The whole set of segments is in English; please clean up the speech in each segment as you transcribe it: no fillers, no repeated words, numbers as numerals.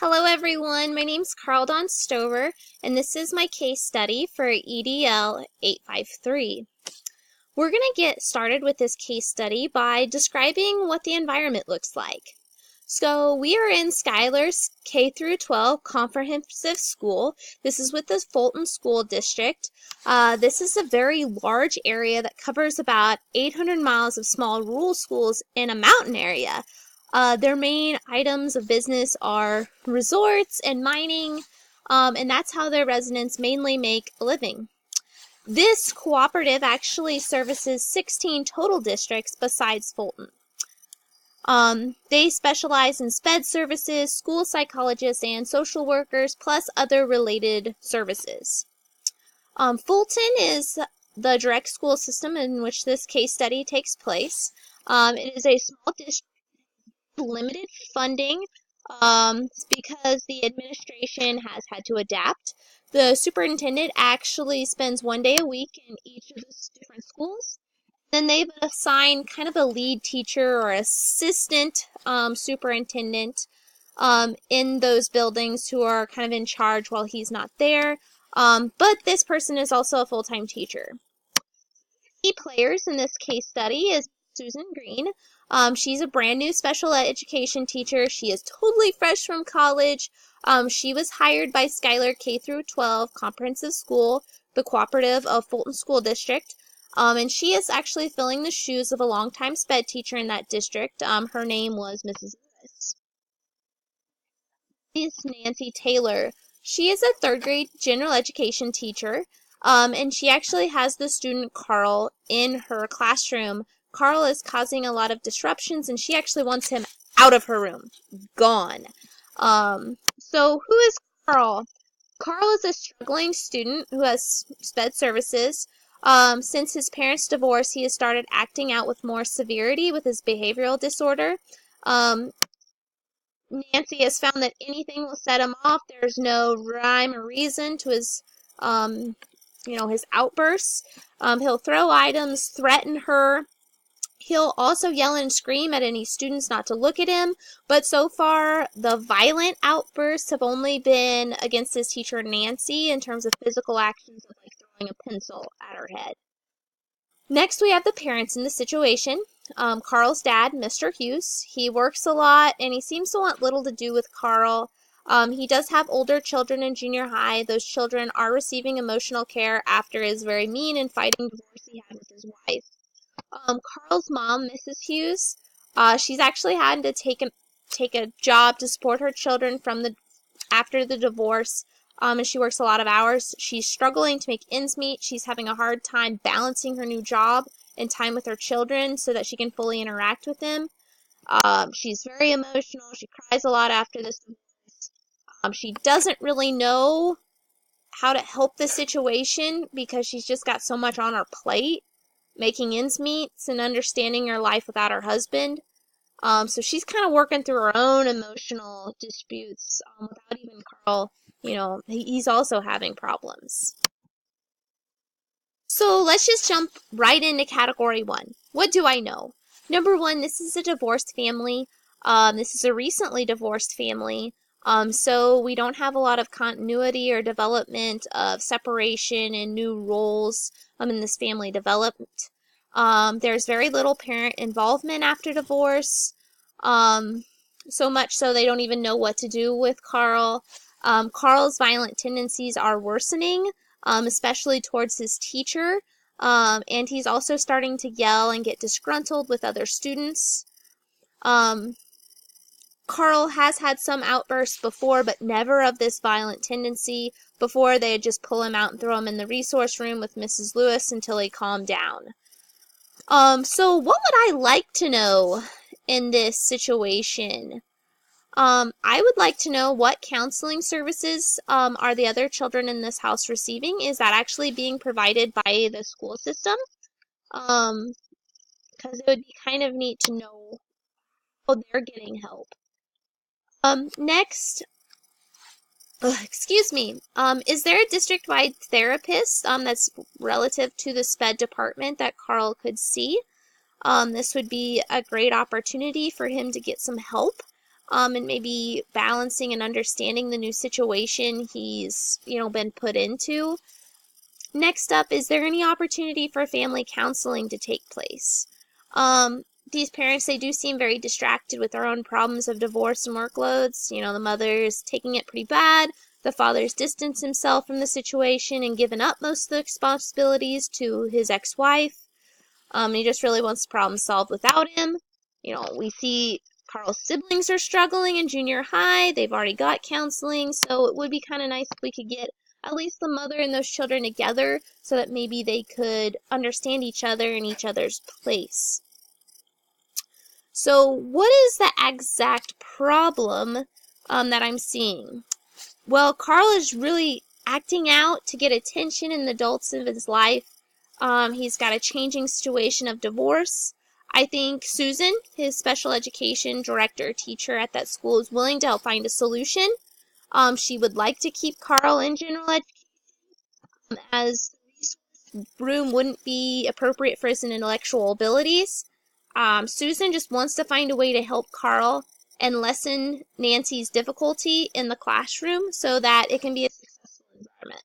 Hello everyone, my name's Carl Don Stover, and this is my case study for EDL 853. We're going to get started with this case study by describing what the environment looks like. So we are in Schuyler's K through 12 comprehensive school. This is with the Fulton School District. This is a very large area that covers about 800 miles of small rural schools in a mountain area. Their main items of business are resorts and mining, and that's how their residents mainly make a living. This cooperative actually services 16 total districts besides Fulton. They specialize in SPED services, school psychologists, and social workers, plus other related services. Fulton is the direct school system in which this case study takes place. It is a small district, limited funding, because the administration has had to adapt. The superintendent actually spends one day a week in each of the different schools. Then they've assigned kind of a lead teacher or assistant superintendent in those buildings who are kind of in charge while he's not there. But this person is also a full-time teacher. Key players in this case study is Susan Green. She's a brand new special education teacher. She is totally fresh from college. She was hired by Schuyler K through 12 Comprehensive School, the cooperative of Fulton School District. And she is actually filling the shoes of a longtime SPED teacher in that district. Her name was Mrs. Lewis. Is Nancy Taylor. She is a third grade general education teacher, and she actually has the student Carl in her classroom. Carl is causing a lot of disruptions, and she actually wants him out of her room. Gone. So who is Carl? Carl is a struggling student who has SPED services. Since his parents' divorce, he has started acting out with more severity with his behavioral disorder. Nancy has found that anything will set him off. There's no rhyme or reason to his, his outbursts. He'll throw items, threaten her. He'll also yell and scream at any students not to look at him, but so far the violent outbursts have only been against his teacher Nancy in terms of physical actions of like throwing a pencil at her head. Next, we have the parents in the situation. Carl's dad, Mr. Hughes, he works a lot and he seems to want little to do with Carl. He does have older children in junior high. Those children are receiving emotional care after his very mean and fighting divorce he had with his wife. Carl's mom, Mrs. Hughes, she's actually had to take a job to support her children after the divorce, and she works a lot of hours. She's struggling to make ends meet. She's having a hard time balancing her new job and time with her children so that she can fully interact with them. She's very emotional. She cries a lot after this divorce. She doesn't really know how to help the situation because she's just got so much on her plate, making ends meet and understanding her life without her husband. So she's kind of working through her own emotional disputes without even Carl, he's also having problems. So let's just jump right into category 1. What do I know? Number 1, this is a divorced family. This is a recently divorced family. So we don't have a lot of continuity or development of separation and new roles in this family development. There's very little parent involvement after divorce, so much so they don't even know what to do with Carl. Carl's violent tendencies are worsening, especially towards his teacher, and he's also starting to yell and get disgruntled with other students. Carl has had some outbursts before, but never of this violent tendency. Before, they'd just pull him out and throw him in the resource room with Mrs. Lewis until he calmed down. So what would I like to know in this situation? I would like to know what counseling services are the other children in this house receiving. Is that actually being provided by the school system? Because it would be kind of neat to know how they're getting help. Next, excuse me, is there a district-wide therapist that's relative to the SPED department that Carl could see? This would be a great opportunity for him to get some help. and maybe balancing and understanding the new situation he's, been put into. Next up, is there any opportunity for family counseling to take place? These parents, they do seem very distracted with their own problems of divorce and workloads. The mother's taking it pretty bad. The father's distanced himself from the situation and given up most of the responsibilities to his ex-wife. He just really wants the problem solved without him. We see Carl's siblings are struggling in junior high. They've already got counseling, so it would be kind of nice if we could get at least the mother and those children together so that maybe they could understand each other and each other's place. So what is the exact problem that I'm seeing? Well, Carl is really acting out to get attention in the adults of his life. He's got a changing situation of divorce. I think Susan, his special education director teacher at that school, is willing to help find a solution. She would like to keep Carl in general education as the resource room wouldn't be appropriate for his intellectual abilities. Susan just wants to find a way to help Carl and lessen Nancy's difficulty in the classroom so that it can be a successful environment.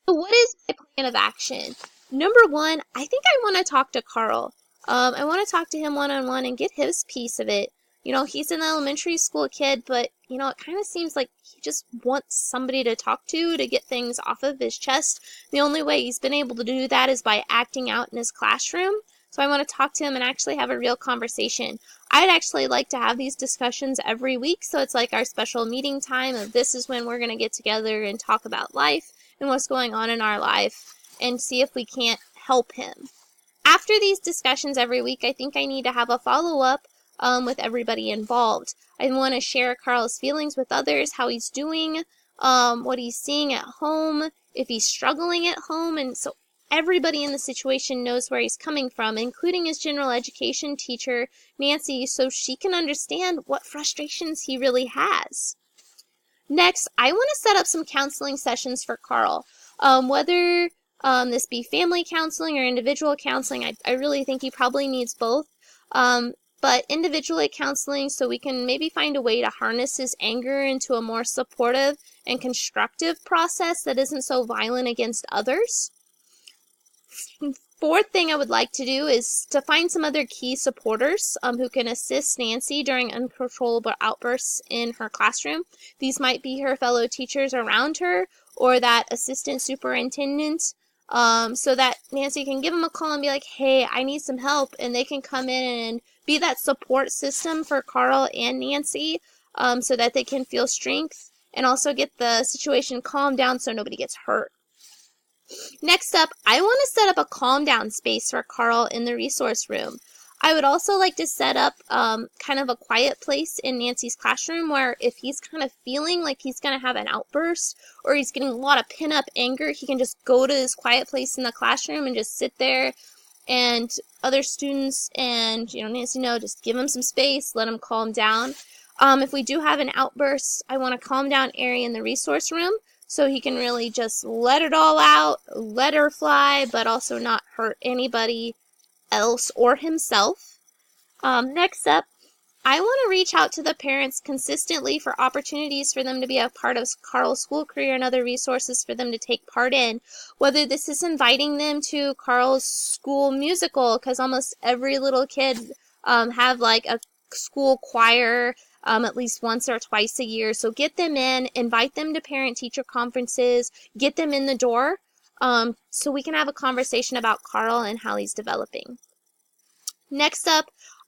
So what is my plan of action? Number one, I think I want to talk to Carl. I want to talk to him one-on-one and get his piece of it. He's an elementary school kid, but, it kind of seems like he just wants somebody to talk to get things off of his chest. The only way he's been able to do that is by acting out in his classroom. So I want to talk to him and actually have a real conversation. I'd actually like to have these discussions every week, so it's like our special meeting time of this is when we're going to get together and talk about life and what's going on in our life and see if we can't help him. After these discussions every week, I think I need to have a follow-up with everybody involved. I want to share Carl's feelings with others, how he's doing, what he's seeing at home, if he's struggling at home, and so everybody in the situation knows where he's coming from, including his general education teacher, Nancy, so she can understand what frustrations he really has. Next, I want to set up some counseling sessions for Carl. Whether this be family counseling or individual counseling, I really think he probably needs both. But individually counseling so we can maybe find a way to harness his anger into a more supportive and constructive process that isn't so violent against others. Fourth thing I would like to do is to find some other key supporters who can assist Nancy during uncontrollable outbursts in her classroom. These might be her fellow teachers around her or that assistant superintendent, so that Nancy can give them a call and be like, hey, I need some help, and they can come in and be that support system for Carl and Nancy so that they can feel strength and also get the situation calmed down so nobody gets hurt. Next up, I want to set up a calm down space for Carl in the resource room. I would also like to set up kind of a quiet place in Nancy's classroom where if he's kind of feeling like he's going to have an outburst or he's getting a lot of pin-up anger, he can just go to his quiet place in the classroom and just sit there, and other students and Nancy just give him some space, let him calm down. If we do have an outburst, I want a calm down area in the resource room so he can really just let it all out, let her fly, but also not hurt anybody else or himself. Next up, I want to reach out to the parents consistently for opportunities for them to be a part of Carl's school career and other resources for them to take part in. Whether this is inviting them to Carl's school musical, because almost every little kid have like a school choir at least once or twice a year. So get them in, invite them to parent-teacher conferences, get them in the door so we can have a conversation about Carl and how he's developing. Next up,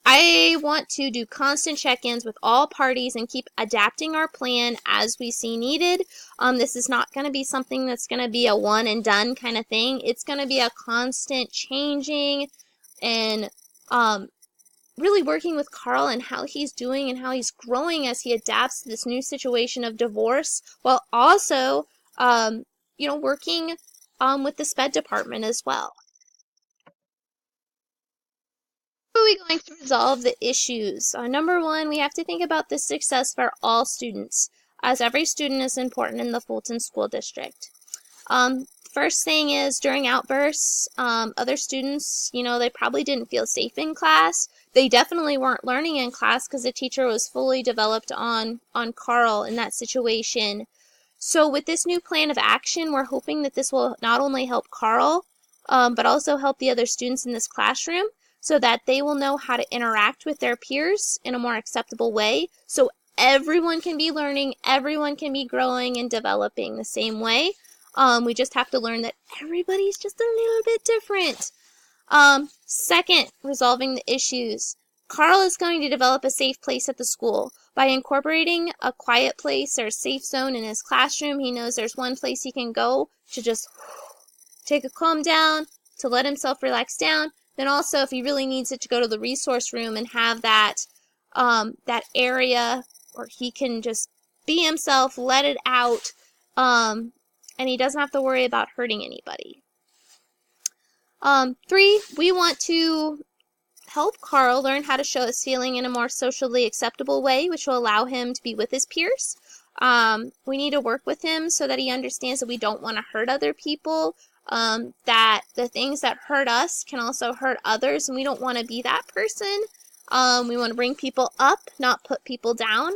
I want to do constant check-ins with all parties and keep adapting our plan as we see needed. This is not going to be something that's going to be a one and done kind of thing. It's going to be a constant changing and really working with Carl and how he's doing and how he's growing as he adapts to this new situation of divorce, while also, working with the SPED department as well. How are we going to resolve the issues? Number one, we have to think about the success for all students, as every student is important in the Fulton School District. First thing is during outbursts, other students, they probably didn't feel safe in class they definitely weren't learning in class because the teacher was fully developed on Carl in that situation. So with this new plan of action, we're hoping that this will not only help Carl, but also help the other students in this classroom so that they will know how to interact with their peers in a more acceptable way. So everyone can be learning, everyone can be growing and developing the same way. We just have to learn that everybody's just a little bit different. Second, resolving the issues. Carl is going to develop a safe place at the school. By incorporating a quiet place or a safe zone in his classroom, he knows there's one place he can go to just take a calm down, to let himself relax down. Then also, if he really needs it, to go to the resource room and have that area where he can just be himself, let it out, and he doesn't have to worry about hurting anybody. 3, we want to help Carl learn how to show his feeling in a more socially acceptable way, which will allow him to be with his peers. We need to work with him so that he understands that we don't want to hurt other people, that the things that hurt us can also hurt others, and we don't want to be that person. We want to bring people up, not put people down.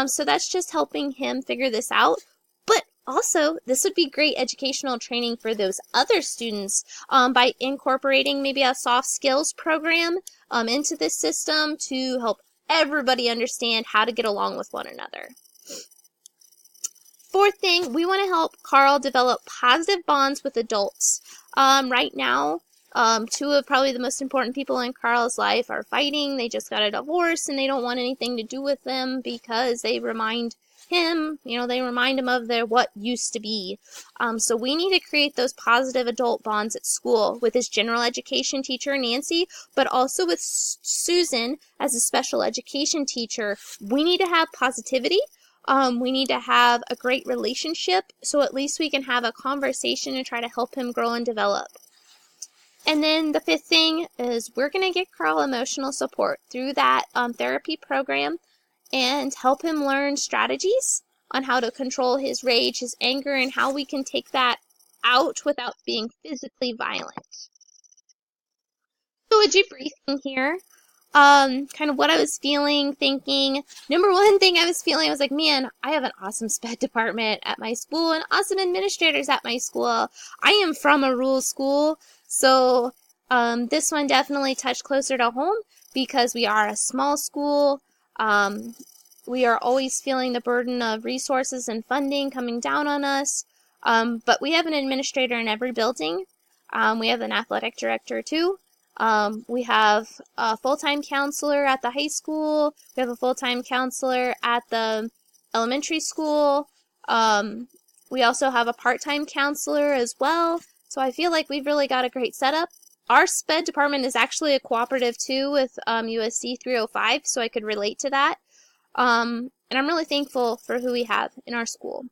So that's just helping him figure this out. But also, this would be great educational training for those other students by incorporating maybe a soft skills program into this system to help everybody understand how to get along with one another. 4th thing, we want to help Carl develop positive bonds with adults. Right now, 2 of probably the most important people in Carl's life are fighting. They just got a divorce and they don't want anything to do with them because they remind him, they remind him of their what used to be. So we need to create those positive adult bonds at school with his general education teacher, Nancy, but also with Susan as a special education teacher. We need to have positivity. We need to have a great relationship, so at least we can have a conversation and try to help him grow and develop. And then the 5th thing is we're going to get Carl emotional support through that therapy program and help him learn strategies on how to control his rage, his anger, and how we can take that out without being physically violent. So a debriefing here. Kind of what I was feeling, thinking. Number 1 thing I was feeling, I was like, man, I have an awesome SPED department at my school and awesome administrators at my school. I am from a rural school, so this one definitely touched closer to home because we are a small school. We are always feeling the burden of resources and funding coming down on us, but we have an administrator in every building. We have an athletic director too. We have a full-time counselor at the high school. We have a full-time counselor at the elementary school. We also have a part-time counselor as well. So I feel like we've really got a great setup. Our SPED department is actually a cooperative too with USC 305, so I could relate to that. And I'm really thankful for who we have in our school.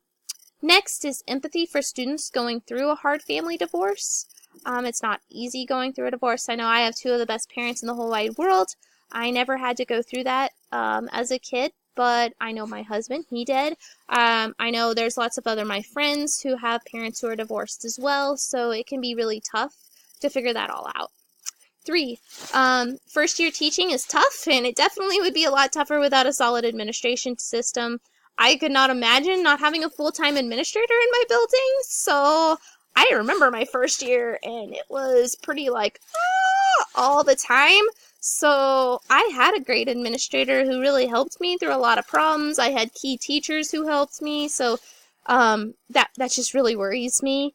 Next is empathy for students going through a hard family divorce. It's not easy going through a divorce. I know I have 2 of the best parents in the whole wide world. I never had to go through that as a kid, but I know my husband, he did. I know there's lots of other my friends who have parents who are divorced as well, so it can be really tough to figure that all out. 3, first year teaching is tough, and it definitely would be a lot tougher without a solid administration system. I could not imagine not having a full-time administrator in my building, so I remember my first year, and it was pretty like, all the time. So I had a great administrator who really helped me through a lot of problems. I had key teachers who helped me, so that just really worries me.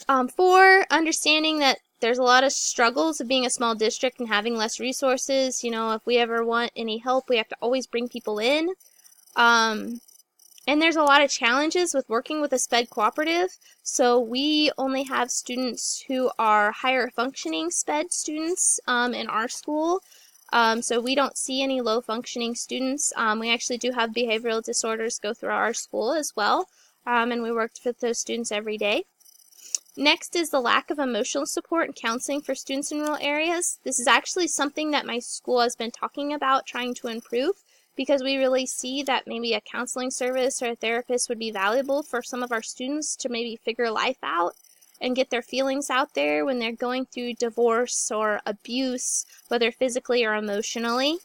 4, understanding that there's a lot of struggles of being a small district and having less resources. If we ever want any help, we have to always bring people in. And there's a lot of challenges with working with a SPED cooperative, so we only have students who are higher functioning SPED students in our school, so we don't see any low functioning students. We actually do have behavioral disorders go through our school as well, and we worked with those students every day. Next is the lack of emotional support and counseling for students in rural areas. This is actually something that my school has been talking about trying to improve, because we really see that maybe a counseling service or a therapist would be valuable for some of our students to maybe figure life out. and get their feelings out there when they're going through divorce or abuse, whether physically or emotionally.